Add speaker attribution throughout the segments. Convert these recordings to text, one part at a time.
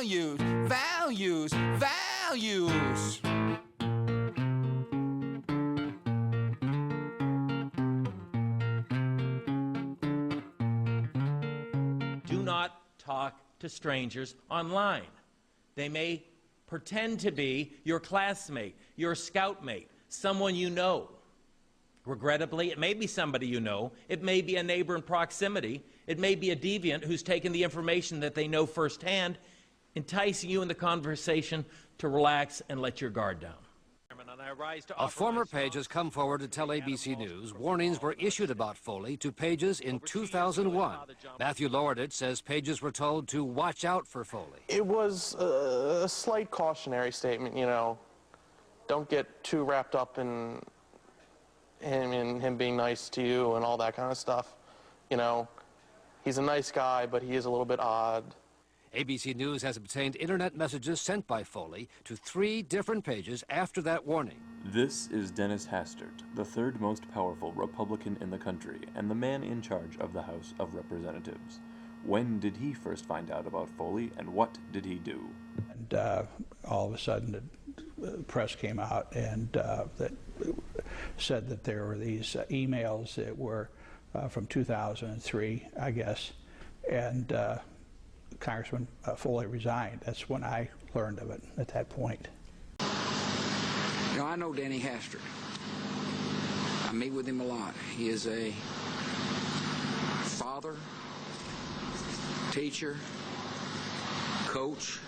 Speaker 1: values, values, values.
Speaker 2: Do not talk to strangers online. They may pretend to be your classmate, your scoutmate, someone you know. Regrettably, it may be somebody you know. It may be a neighbor in proximity. It may be a deviant who's taken the information that they know firsthand, enticing you in the conversation to relax and let your guard down.
Speaker 3: A former page has come forward to tell ABC News warnings were issued about Foley to pages in 2001. Matthew Lowardich says pages were told to watch out for Foley.
Speaker 4: It was a slight cautionary statement, you know. Don't get too wrapped up in him being nice to you and all that kind of stuff. You know, he's a nice guy, but he is a little bit odd.
Speaker 3: ABC News has obtained internet messages sent by Foley to 3 different pages after that warning.
Speaker 5: This is Dennis Hastert, the third most powerful Republican in the country and the man in charge of the House of Representatives. When did he first find out about Foley, and what did he do?
Speaker 6: And all of a sudden the press came out and that said that there were these emails that were from 2003, I guess, and Congressman Foley resigned. That's when I learned of it at that point.
Speaker 7: You know, I know Danny Hastert. I meet with him a lot. He is a father, teacher, coach,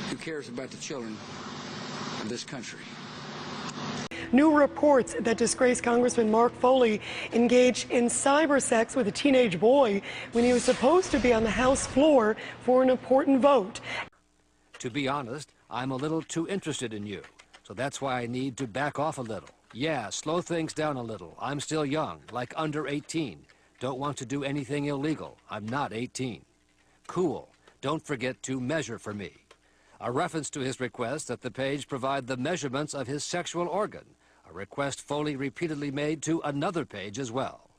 Speaker 7: who cares about the children of this country.
Speaker 8: New reports that disgrace Congressman Mark Foley engaged in cyber sex with a teenage boy when he was supposed to be on the House floor for an important vote.
Speaker 3: To be honest, I'm a little too interested in you, so that's why I need to back off a little. Yeah, slow things down a little. I'm still young, like under 18. Don't want to do anything illegal. I'm not 18. Cool. Don't forget to measure for me. A reference to his request that the page provide the measurements of his sexual organ, a request Foley repeatedly made to another page as well.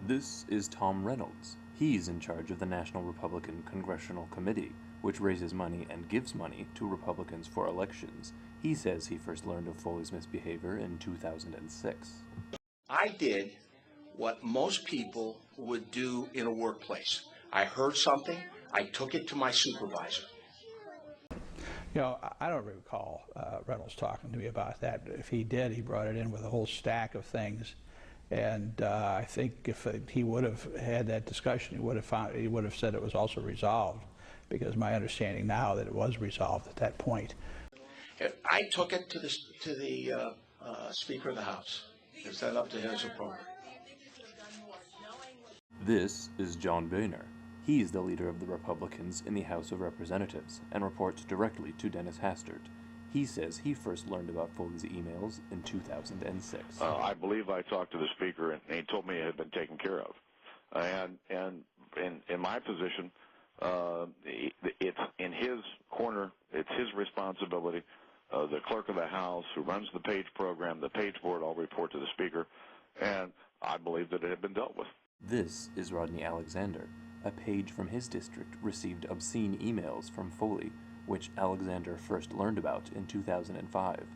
Speaker 5: This is Tom Reynolds. He's in charge of the National Republican Congressional Committee, which raises money and gives money to Republicans for elections. He says he first learned of Foley's misbehavior in 2006.
Speaker 9: I did what most people would do in a workplace. I heard something, I took it to my supervisor.
Speaker 6: You know, I don't recall Reynolds talking to me about that. If he did, he brought it in with a whole stack of things. And I think if he would have had that discussion, he would have said it was also resolved, because my understanding now that it was resolved at that point.
Speaker 9: I took it to the Speaker of the House. It's then up to his approval.
Speaker 5: This is John Boehner. He's the leader of the Republicans in the House of Representatives and reports directly to Dennis Hastert. He says he first learned about Foley's emails in 2006.
Speaker 10: I believe I talked to the Speaker, and he told me it had been taken care of. And in my position, it's in his corner. It's his responsibility. The clerk of the House, who runs the page program, the page board, all report to the Speaker, and I believe that it had been dealt with.
Speaker 5: This is Rodney Alexander. A page from his district received obscene emails from Foley, which Alexander first learned about in 2005.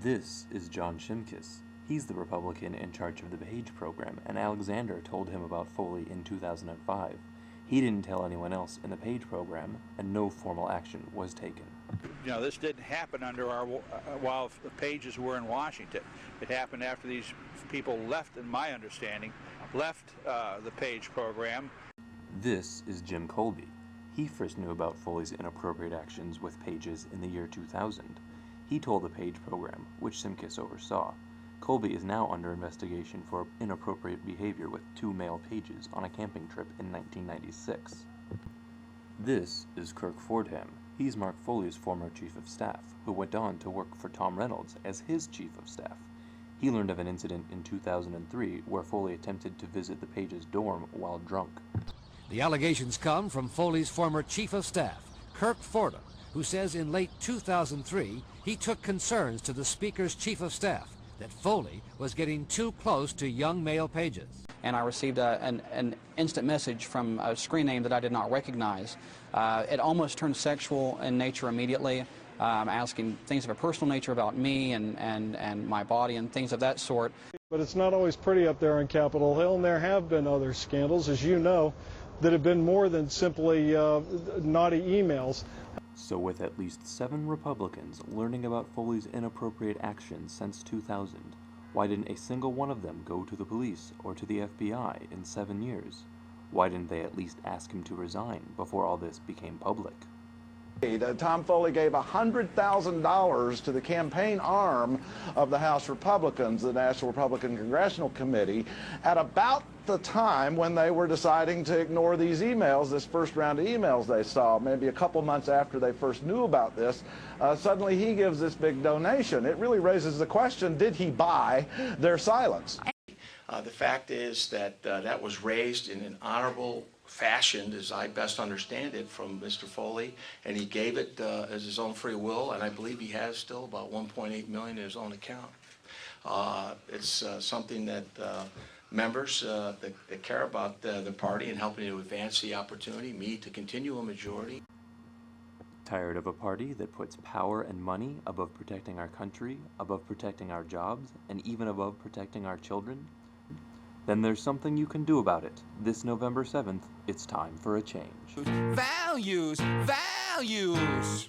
Speaker 5: This is John Shimkus. He's the Republican in charge of the page program, and Alexander told him about Foley in 2005. He didn't tell anyone else in the page program, and no formal action was taken.
Speaker 11: You know, this didn't happen under our while the pages were in Washington. It happened after these people left, in my understanding, left the page program.
Speaker 5: This is Jim Colby. He first knew about Foley's inappropriate actions with pages in the year 2000. He told the page program, which Shimkus oversaw. Colby is now under investigation for inappropriate behavior with 2 male pages on a camping trip in 1996. This is Kirk Fordham. He's Mark Foley's former chief of staff, who went on to work for Tom Reynolds as his chief of staff. He learned of an incident in 2003 where Foley attempted to visit the page's dorm while drunk.
Speaker 3: The allegations come from Foley's former chief of staff, Kirk Fordham, who says in late 2003 he took concerns to the Speaker's chief of staff that Foley was getting too close to young male pages.
Speaker 12: and I received an instant message from a screen name that I did not recognize. It almost turned sexual in nature immediately, asking things of a personal nature about me and my body and things of that sort.
Speaker 13: But it's not always pretty up there on Capitol Hill, and there have been other scandals, as you know, that have been more than simply naughty emails.
Speaker 5: So with at least 7 Republicans learning about Foley's inappropriate actions since 2000, why didn't a single one of them go to the police or to the FBI in 7 years? Why didn't they at least ask him to resign before all this became public?
Speaker 14: Tom Foley gave $100,000 to the campaign arm of the House Republicans, the National Republican Congressional Committee, at about the time when they were deciding to ignore these emails, this first round of emails they saw, maybe a couple months after they first knew about this. Suddenly he gives this big donation. It really raises the question, did he buy their silence?
Speaker 9: The fact is that that was raised in an honorable fashion, as I best understand it, from Mr. Foley, and he gave it as his own free will, and I believe he has still about $1.8 million in his own account. It's something that members that care about the party and helping to advance the opportunity, me to continue a majority.
Speaker 5: Tired of a party that puts power and money above protecting our country, above protecting our jobs, and even above protecting our children? Then there's something you can do about it. This November 7th, it's time for a change.
Speaker 1: Values, values.